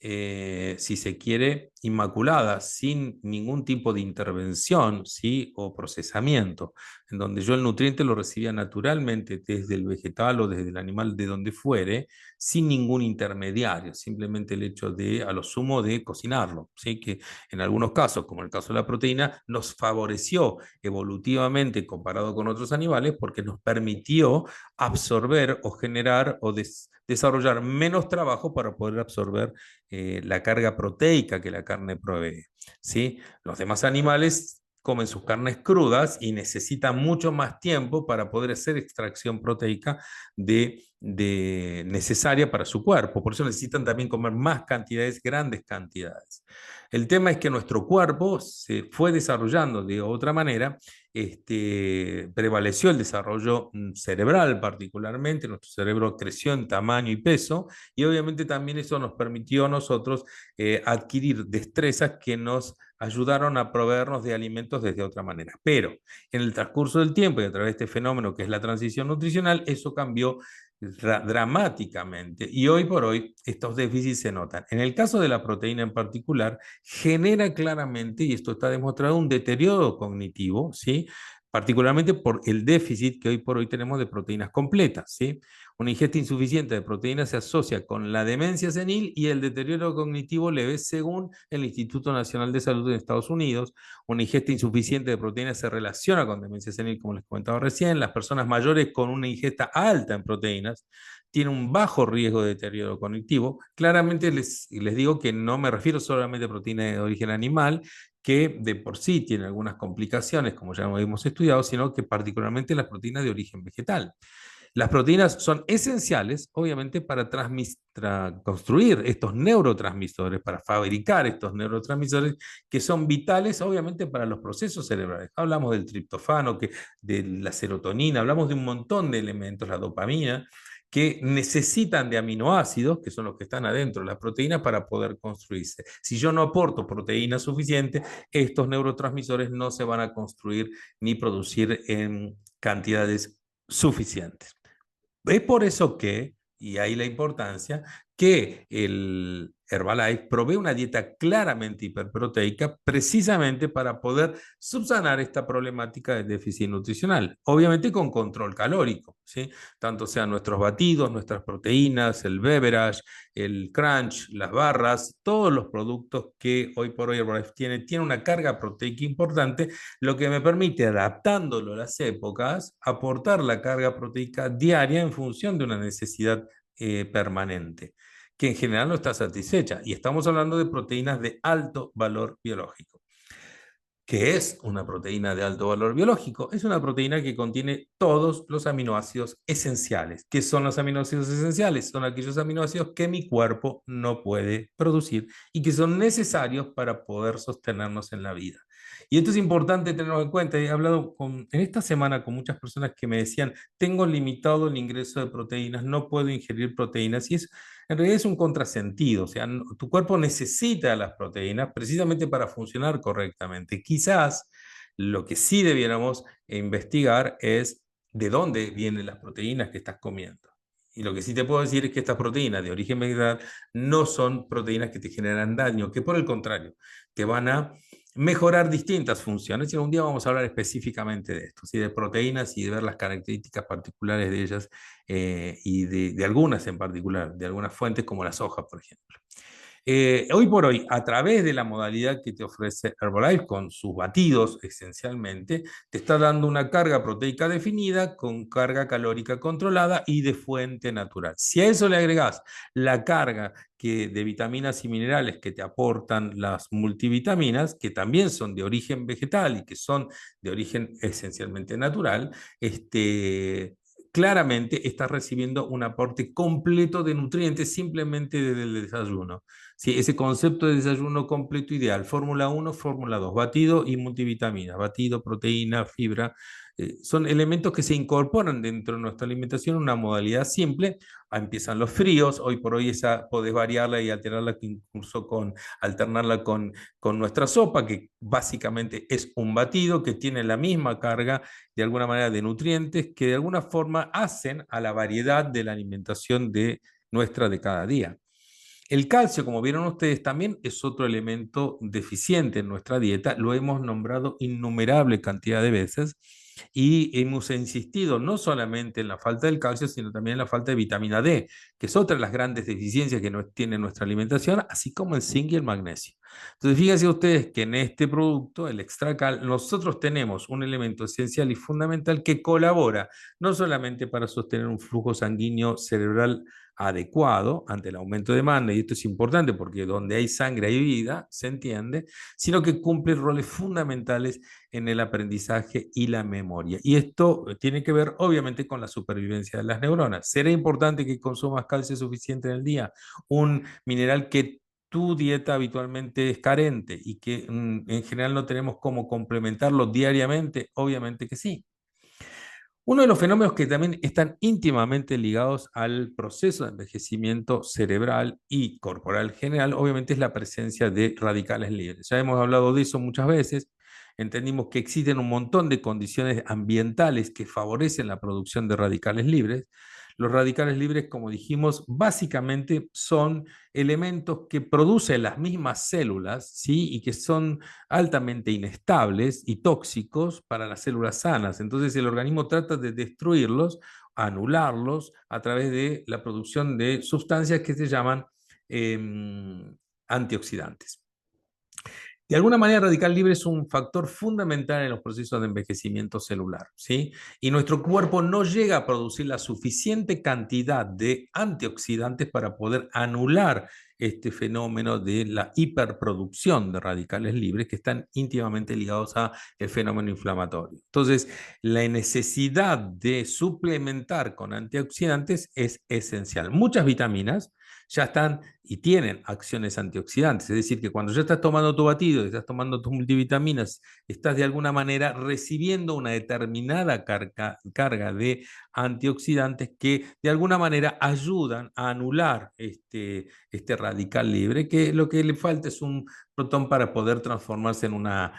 si se quiere, inmaculada, sin ningún tipo de intervención, ¿sí? O procesamiento, en donde yo el nutriente lo recibía naturalmente desde el vegetal o desde el animal, de donde fuere, sin ningún intermediario, simplemente el hecho de, a lo sumo, de cocinarlo, ¿sí? Que en algunos casos, como el caso de la proteína, nos favoreció evolutivamente comparado con otros animales porque nos permitió absorber o generar o desarrollar menos trabajo para poder absorber la carga proteica que la carne provee, ¿sí? Los demás animales comen sus carnes crudas y necesitan mucho más tiempo para poder hacer extracción proteica necesaria para su cuerpo. Por eso necesitan también comer más cantidades, grandes cantidades. El tema es que nuestro cuerpo se fue desarrollando de otra manera, prevaleció el desarrollo cerebral particularmente, nuestro cerebro creció en tamaño y peso, y obviamente también eso nos permitió a nosotros adquirir destrezas que nos ayudaron a proveernos de alimentos desde otra manera. Pero en el transcurso del tiempo y a través de este fenómeno que es la transición nutricional, eso cambió dramáticamente y hoy por hoy estos déficits se notan. En el caso de la proteína en particular, genera claramente, y esto está demostrado, un deterioro cognitivo, ¿sí? Particularmente por el déficit que hoy por hoy tenemos de proteínas completas, ¿sí? Una ingesta insuficiente de proteínas se asocia con la demencia senil y el deterioro cognitivo leve, según el Instituto Nacional de Salud de Estados Unidos. Una ingesta insuficiente de proteínas se relaciona con demencia senil, como les comentaba recién. Las personas mayores con una ingesta alta en proteínas tienen un bajo riesgo de deterioro cognitivo. Claramente les digo que no me refiero solamente a proteínas de origen animal, que de por sí tienen algunas complicaciones, como ya hemos estudiado, sino que particularmente las proteínas de origen vegetal. Las proteínas son esenciales, obviamente, para construir estos neurotransmisores, para fabricar estos neurotransmisores que son vitales, obviamente, para los procesos cerebrales. Hablamos del triptofano, de la serotonina, hablamos de un montón de elementos, la dopamina, que necesitan de aminoácidos, que son los que están adentro de las proteínas, para poder construirse. Si yo no aporto proteína suficiente, estos neurotransmisores no se van a construir ni producir en cantidades suficientes. Es por eso que, y ahí la importancia, que el Herbalife provee una dieta claramente hiperproteica precisamente para poder subsanar esta problemática de déficit nutricional, obviamente con control calórico, ¿sí? Tanto sean nuestros batidos, nuestras proteínas, el beverage, el crunch, las barras, todos los productos que hoy por hoy Herbalife tiene una carga proteica importante, lo que me permite, adaptándolo a las épocas, aportar la carga proteica diaria en función de una necesidad permanente, que en general no está satisfecha. Y estamos hablando de proteínas de alto valor biológico. ¿Qué es una proteína de alto valor biológico? Es una proteína que contiene todos los aminoácidos esenciales. ¿Qué son los aminoácidos esenciales? Son aquellos aminoácidos que mi cuerpo no puede producir y que son necesarios para poder sostenernos en la vida. Y esto es importante tenerlo en cuenta. He hablado en esta semana con muchas personas que me decían, tengo limitado el ingreso de proteínas, no puedo ingerir proteínas. Y en realidad es un contrasentido. O sea, tu cuerpo necesita las proteínas precisamente para funcionar correctamente. Quizás lo que sí debiéramos investigar es de dónde vienen las proteínas que estás comiendo. Y lo que sí te puedo decir es que estas proteínas de origen vegetal no son proteínas que te generan daño, que por el contrario, te van a mejorar distintas funciones. Y un día vamos a hablar específicamente de esto, ¿sí? De proteínas y de ver las características particulares de ellas y de algunas en particular, de algunas fuentes como la soja, por ejemplo. Hoy por hoy, a través de la modalidad que te ofrece Herbalife, con sus batidos esencialmente, te está dando una carga proteica definida con carga calórica controlada y de fuente natural. Si a eso le agregas la carga de vitaminas y minerales que te aportan las multivitaminas, que también son de origen vegetal y que son de origen esencialmente natural, claramente estás recibiendo un aporte completo de nutrientes simplemente desde el desayuno. Sí, ese concepto de desayuno completo ideal, Fórmula 1, Fórmula 2, batido y multivitaminas, batido, proteína, fibra, son elementos que se incorporan dentro de nuestra alimentación en una modalidad simple. Empiezan los fríos, hoy por hoy podés variarla y alterarla incluso alternarla con nuestra sopa, que básicamente es un batido que tiene la misma carga de alguna manera de nutrientes que de alguna forma hacen a la variedad de la alimentación de nuestra de cada día. El calcio, como vieron ustedes, también es otro elemento deficiente en nuestra dieta. Lo hemos nombrado innumerable cantidad de veces y hemos insistido no solamente en la falta del calcio, sino también en la falta de vitamina D, que es otra de las grandes deficiencias que tiene nuestra alimentación, así como el zinc y el magnesio. Entonces, fíjense ustedes que en este producto, el Extracal, nosotros tenemos un elemento esencial y fundamental que colabora no solamente para sostener un flujo sanguíneo cerebral adecuado ante el aumento de demanda, y esto es importante porque donde hay sangre hay vida, se entiende, sino que cumple roles fundamentales en el aprendizaje y la memoria. Y esto tiene que ver obviamente con la supervivencia de las neuronas. ¿Será importante que consumas calcio suficiente en el día? Un mineral que tu dieta habitualmente es carente y que en general no tenemos cómo complementarlo diariamente, obviamente que sí. Uno de los fenómenos que también están íntimamente ligados al proceso de envejecimiento cerebral y corporal general, obviamente es la presencia de radicales libres. Ya hemos hablado de eso muchas veces. Entendimos que existen un montón de condiciones ambientales que favorecen la producción de radicales libres. Los radicales libres, como dijimos, básicamente son elementos que producen las mismas células, ¿sí? Y que son altamente inestables y tóxicos para las células sanas. Entonces el organismo trata de destruirlos, anularlos a través de la producción de sustancias que se llaman eh, antioxidantes. De alguna manera, radical libre es un factor fundamental en los procesos de envejecimiento celular, ¿sí? Y nuestro cuerpo no llega a producir la suficiente cantidad de antioxidantes para poder anular este fenómeno de la hiperproducción de radicales libres que están íntimamente ligados a el fenómeno inflamatorio. Entonces, la necesidad de suplementar con antioxidantes es esencial. Muchas vitaminas ya están y tienen acciones antioxidantes. Es decir, que cuando ya estás tomando tu batido, estás tomando tus multivitaminas, estás de alguna manera recibiendo una determinada carga de antioxidantes que de alguna manera ayudan a anular este radical libre, que lo que le falta es un protón para poder transformarse en una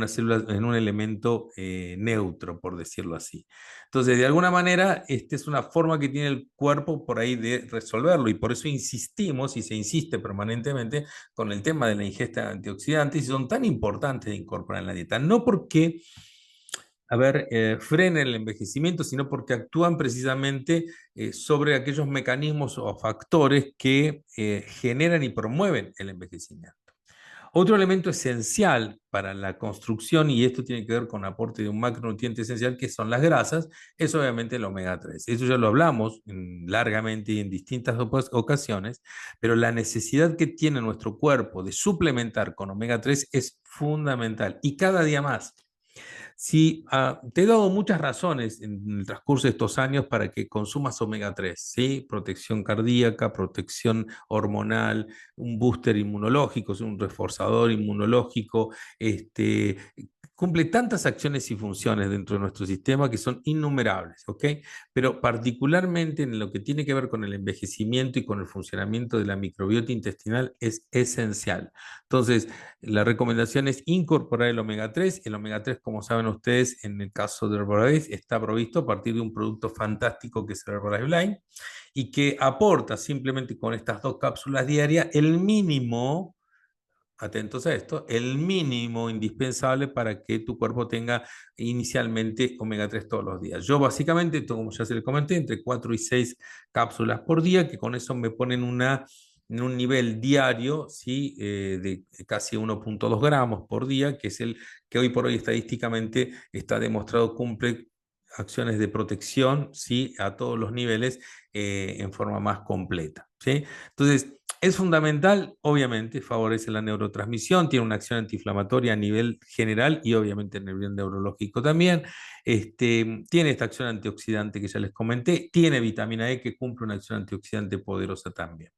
célula, en un elemento neutro, por decirlo así. Entonces, de alguna manera, esta es una forma que tiene el cuerpo por ahí de resolverlo y por eso insistimos y se insiste permanentemente con el tema de la ingesta de antioxidantes y son tan importantes de incorporar en la dieta. No porque, a ver, frenen el envejecimiento, sino porque actúan precisamente sobre aquellos mecanismos o factores que generan y promueven el envejecimiento. Otro elemento esencial para la construcción, y esto tiene que ver con aporte de un macronutriente esencial, que son las grasas, es obviamente el omega 3. Eso ya lo hablamos largamente y en distintas ocasiones, pero la necesidad que tiene nuestro cuerpo de suplementar con omega 3 es fundamental y cada día más. Sí, te he dado muchas razones en el transcurso de estos años para que consumas omega 3, ¿sí? Protección cardíaca, protección hormonal, un booster inmunológico, un reforzador inmunológico, cumple tantas acciones y funciones dentro de nuestro sistema que son innumerables, ¿ok? Pero particularmente en lo que tiene que ver con el envejecimiento y con el funcionamiento de la microbiota intestinal es esencial. Entonces, la recomendación es incorporar el omega 3. El omega 3, como saben ustedes, en el caso de Herbalife, está provisto a partir de un producto fantástico que es el Herbalife Line y que aporta simplemente con estas 2 cápsulas diarias el mínimo, atentos a esto, el mínimo indispensable para que tu cuerpo tenga inicialmente omega 3 todos los días. Yo básicamente, como ya se les comenté, entre 4 y 6 cápsulas por día, que con eso me ponen en un nivel diario, ¿sí? De casi 1,2 gramos por día, que es el que hoy por hoy estadísticamente está demostrado cumple acciones de protección, ¿sí? A todos los niveles en forma más completa, ¿sí? Entonces, es fundamental, obviamente, favorece la neurotransmisión, tiene una acción antiinflamatoria a nivel general y obviamente en el nivel neurológico también. Tiene esta acción antioxidante que ya les comenté, tiene vitamina E que cumple una acción antioxidante poderosa también.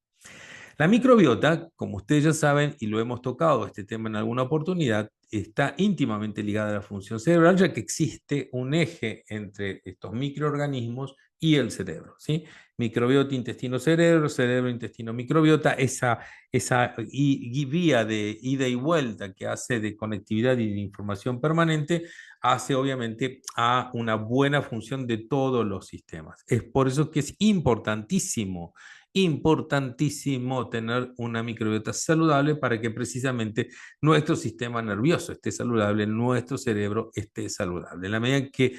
La microbiota, como ustedes ya saben, y lo hemos tocado este tema en alguna oportunidad, está íntimamente ligada a la función cerebral, ya que existe un eje entre estos microorganismos y el cerebro, ¿sí? Microbiota, intestino-cerebro, cerebro-intestino, microbiota, esa vía de ida y vuelta que hace de conectividad y de información permanente, hace obviamente a una buena función de todos los sistemas. Es por eso que es importantísimo, importantísimo tener una microbiota saludable para que precisamente nuestro sistema nervioso esté saludable, nuestro cerebro esté saludable. En la medida que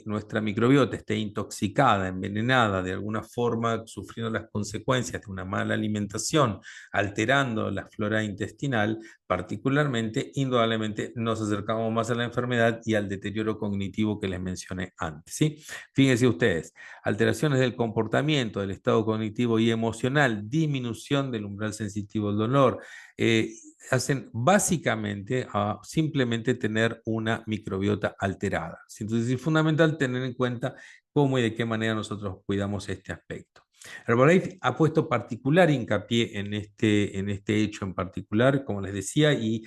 nuestra microbiota esté intoxicada, envenenada, de alguna forma sufriendo las consecuencias de una mala alimentación, alterando la flora intestinal, particularmente, indudablemente nos acercamos más a la enfermedad y al deterioro cognitivo que les mencioné antes, ¿sí? Fíjense ustedes, alteraciones del comportamiento, del estado cognitivo y emocional, disminución del umbral sensitivo del dolor, hacen básicamente a simplemente tener una microbiota alterada. Entonces es fundamental tener en cuenta cómo y de qué manera nosotros cuidamos este aspecto. Herbalife ha puesto particular hincapié en este hecho en particular, como les decía, y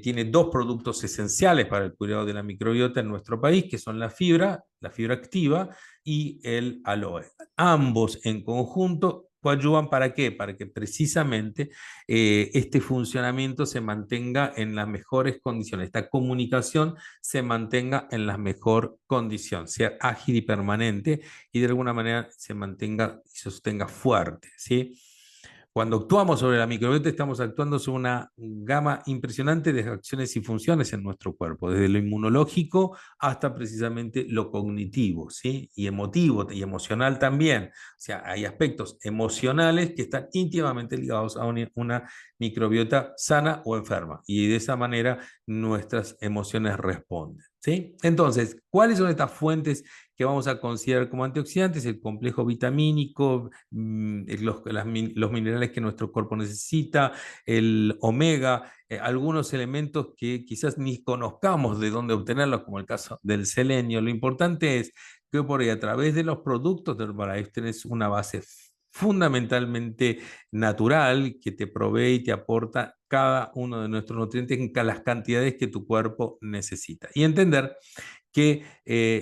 tiene dos productos esenciales para el cuidado de la microbiota en nuestro país, que son la fibra activa y el aloe. Ambos en conjunto coadyuvan ¿para qué? Para que precisamente este funcionamiento se mantenga en las mejores condiciones, esta comunicación se mantenga en la mejor condición, sea ágil y permanente y de alguna manera se mantenga y se sostenga fuerte, ¿sí? Cuando actuamos sobre la microbiota, estamos actuando sobre una gama impresionante de acciones y funciones en nuestro cuerpo, desde lo inmunológico hasta precisamente lo cognitivo, ¿sí? Y emotivo y emocional también. O sea, hay aspectos emocionales que están íntimamente ligados a una microbiota sana o enferma. Y de esa manera nuestras emociones responden, ¿sí? Entonces, ¿cuáles son estas fuentes que vamos a considerar como antioxidantes? El complejo vitamínico, los minerales que nuestro cuerpo necesita, el omega, algunos elementos que quizás ni conozcamos de dónde obtenerlos, como el caso del selenio. Lo importante es que por ahí, a través de los productos de Herbalife, tenés una base fundamentalmente natural que te provee y te aporta cada uno de nuestros nutrientes en las cantidades que tu cuerpo necesita. Y entender que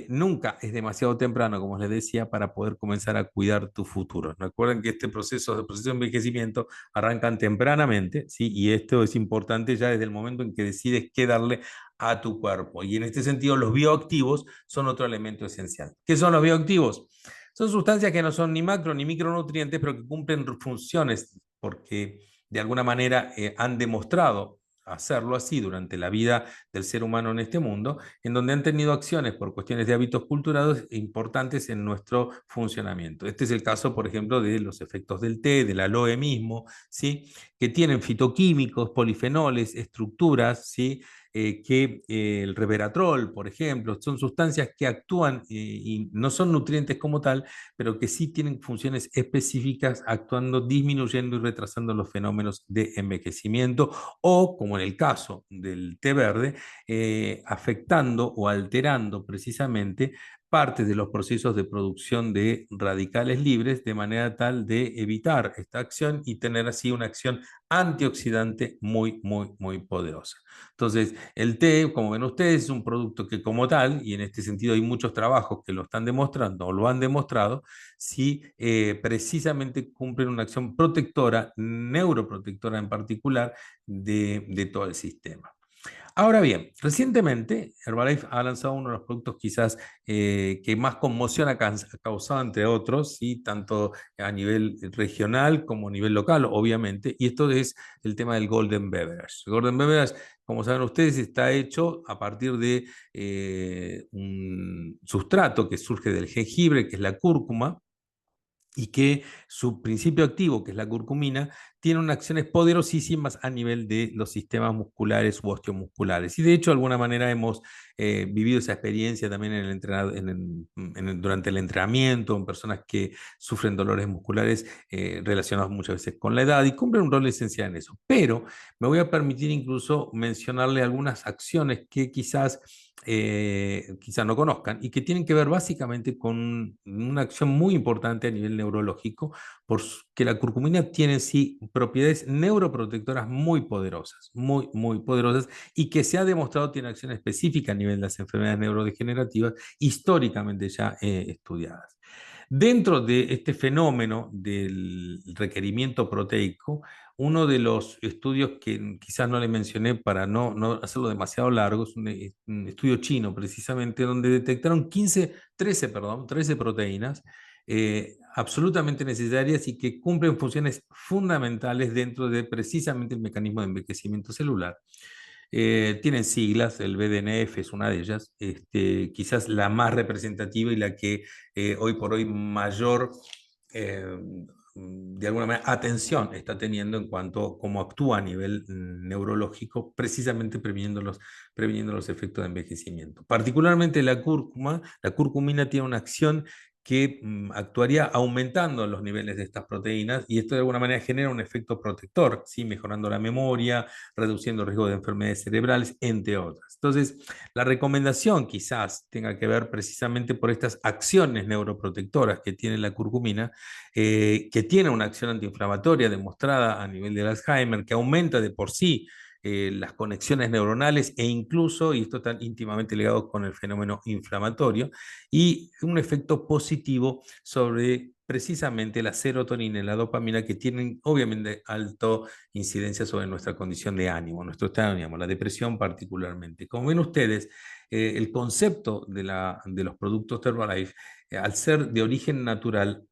nunca es demasiado temprano, como les decía, para poder comenzar a cuidar tu futuro. Recuerden que este proceso de envejecimiento arrancan tempranamente, ¿sí? Y esto es importante ya desde el momento en que decides qué darle a tu cuerpo. Y en este sentido, los bioactivos son otro elemento esencial. ¿Qué son los bioactivos? Son sustancias que no son ni macro ni micronutrientes, pero que cumplen funciones porque de alguna manera han demostrado hacerlo así durante la vida del ser humano en este mundo, en donde han tenido acciones por cuestiones de hábitos culturales importantes en nuestro funcionamiento. Este es el caso, por ejemplo, de los efectos del té, del aloe mismo, ¿sí? Que tienen fitoquímicos, polifenoles, estructuras, ¿sí? El resveratrol, por ejemplo, son sustancias que actúan y no son nutrientes como tal, pero que sí tienen funciones específicas actuando, disminuyendo y retrasando los fenómenos de envejecimiento o, como en el caso del té verde, afectando o alterando precisamente parte de los procesos de producción de radicales libres de manera tal de evitar esta acción y tener así una acción antioxidante muy, muy, muy poderosa. Entonces, el té, como ven ustedes, es un producto que como tal, y en este sentido hay muchos trabajos que lo están demostrando o lo han demostrado, si precisamente cumplen una acción protectora, neuroprotectora en particular, de todo el sistema. Ahora bien, recientemente Herbalife ha lanzado uno de los productos quizás que más conmoción ha causado, entre otros, ¿sí? Tanto a nivel regional como a nivel local, obviamente, y esto es el tema del Golden Beverage. El Golden Beverage, como saben ustedes, está hecho a partir de un sustrato que surge del jengibre, que es la cúrcuma, y que su principio activo, que es la curcumina, tiene unas acciones poderosísimas a nivel de los sistemas musculares u osteomusculares. Y de hecho, de alguna manera hemos vivido esa experiencia también durante el entrenamiento, en personas que sufren dolores musculares relacionados muchas veces con la edad y cumplen un rol esencial en eso. Pero me voy a permitir incluso mencionarle algunas acciones que quizás no conozcan y que tienen que ver básicamente con una acción muy importante a nivel neurológico, porque la curcumina tiene en sí propiedades neuroprotectoras muy poderosas, muy, muy poderosas, y que se ha demostrado tiene acción específica a nivel de las enfermedades neurodegenerativas históricamente ya estudiadas. Dentro de este fenómeno del requerimiento proteico, uno de los estudios que quizás no le mencioné para no hacerlo demasiado largo, es un estudio chino precisamente, donde detectaron 13 proteínas absolutamente necesarias y que cumplen funciones fundamentales dentro de precisamente el mecanismo de envejecimiento celular. Tienen siglas, el BDNF es una de ellas, quizás la más representativa y la que hoy por hoy mayor, de alguna manera, atención está teniendo en cuanto a cómo actúa a nivel neurológico, precisamente previniendo los efectos de envejecimiento. Particularmente la curcumina tiene una acción que actuaría aumentando los niveles de estas proteínas y esto de alguna manera genera un efecto protector, ¿sí? Mejorando la memoria, reduciendo el riesgo de enfermedades cerebrales, entre otras. Entonces, la recomendación quizás tenga que ver precisamente por estas acciones neuroprotectoras que tiene la curcumina, que tiene una acción antiinflamatoria demostrada a nivel del Alzheimer, que aumenta de por sí las conexiones neuronales e incluso, y esto está íntimamente ligado con el fenómeno inflamatorio, y un efecto positivo sobre precisamente la serotonina y la dopamina, que tienen obviamente alto incidencia sobre nuestra condición de ánimo, nuestro estado de ánimo, la depresión particularmente. Como ven ustedes, el concepto de los productos Herbalife, al ser de origen natural,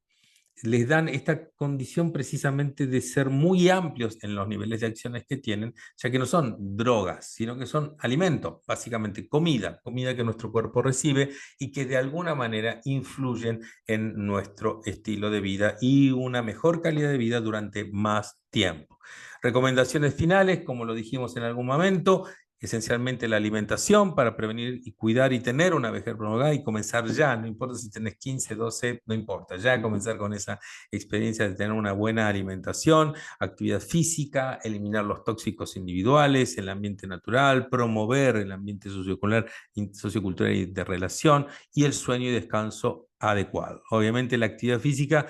les dan esta condición precisamente de ser muy amplios en los niveles de acciones que tienen, ya que no son drogas, sino que son alimentos, básicamente comida que nuestro cuerpo recibe y que de alguna manera influyen en nuestro estilo de vida y una mejor calidad de vida durante más tiempo. Recomendaciones finales, como lo dijimos en algún momento, esencialmente la alimentación para prevenir y cuidar y tener una vejez prolongada y comenzar ya, no importa si tenés 15, 12, no importa, ya comenzar con esa experiencia de tener una buena alimentación, actividad física, eliminar los tóxicos individuales, el ambiente natural, promover el ambiente sociocultural y de relación y el sueño y descanso adecuado. Obviamente la actividad física,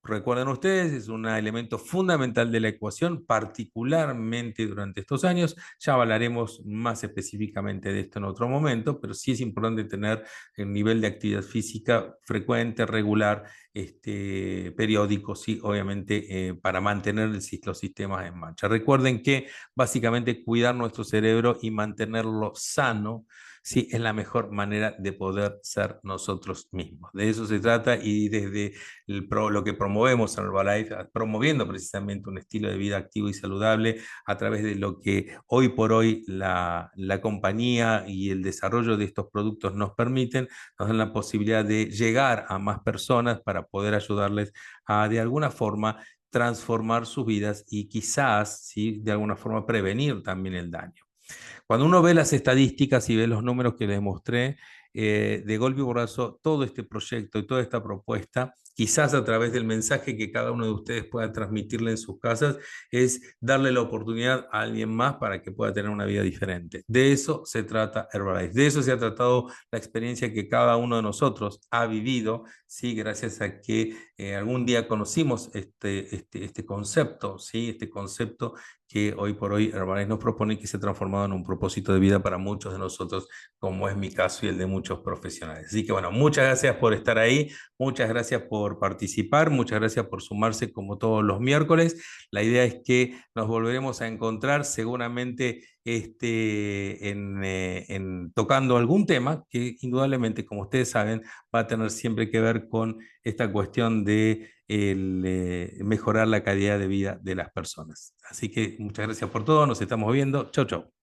recuerden ustedes, es un elemento fundamental de la ecuación, particularmente durante estos años. Ya hablaremos más específicamente de esto en otro momento, pero sí es importante tener el nivel de actividad física frecuente, regular, periódico, sí, obviamente, para mantener los sistemas en marcha. Recuerden que básicamente cuidar nuestro cerebro y mantenerlo sano, sí, es la mejor manera de poder ser nosotros mismos. De eso se trata y desde lo que promovemos en Herbalife, promoviendo precisamente un estilo de vida activo y saludable a través de lo que hoy por hoy la compañía y el desarrollo de estos productos nos permiten, nos dan la posibilidad de llegar a más personas para poder ayudarles a de alguna forma transformar sus vidas y quizás, ¿sí?, de alguna forma prevenir también el daño. Cuando uno ve las estadísticas y ve los números que les mostré, de golpe y porrazo, todo este proyecto y toda esta propuesta, quizás a través del mensaje que cada uno de ustedes pueda transmitirle en sus casas, es darle la oportunidad a alguien más para que pueda tener una vida diferente. De eso se trata Herbalife. De eso se ha tratado la experiencia que cada uno de nosotros ha vivido, ¿sí?, gracias a que algún día conocimos este concepto, ¿sí?, este concepto que hoy por hoy Herbalife nos propone, que se ha transformado en un propósito de vida para muchos de nosotros, como es mi caso y el de muchos profesionales. Así que bueno, muchas gracias por estar ahí, muchas gracias por participar, muchas gracias por sumarse como todos los miércoles. La idea es que nos volveremos a encontrar seguramente tocando algún tema que indudablemente, como ustedes saben, va a tener siempre que ver con esta cuestión de mejorar la calidad de vida de las personas. Así que muchas gracias por todo, nos estamos viendo. Chau, chau.